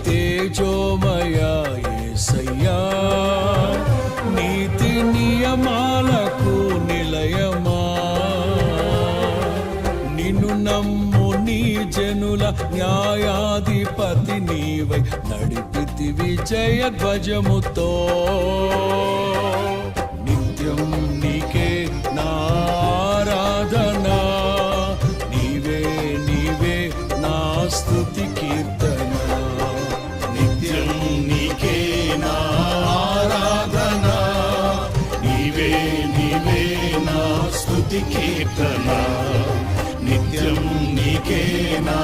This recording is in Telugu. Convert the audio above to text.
తేజోమయ యేసయ్యా, నీతి నియమాలకు నిలయమా, నిన్ను నమ్ము నీ జనుల న్యాయాధిపతి నీవై నడిపితివి జయ ధ్వజముతో. నిత్యం నీకే నా ఆరాధన, నీవే నీవే నా స్తుతి కీర్తన. నిత్యం నీకే నా ఆరాధన, నీవే నీవే నా స్తుతి కీర్తన. నిత్యం నీకే నా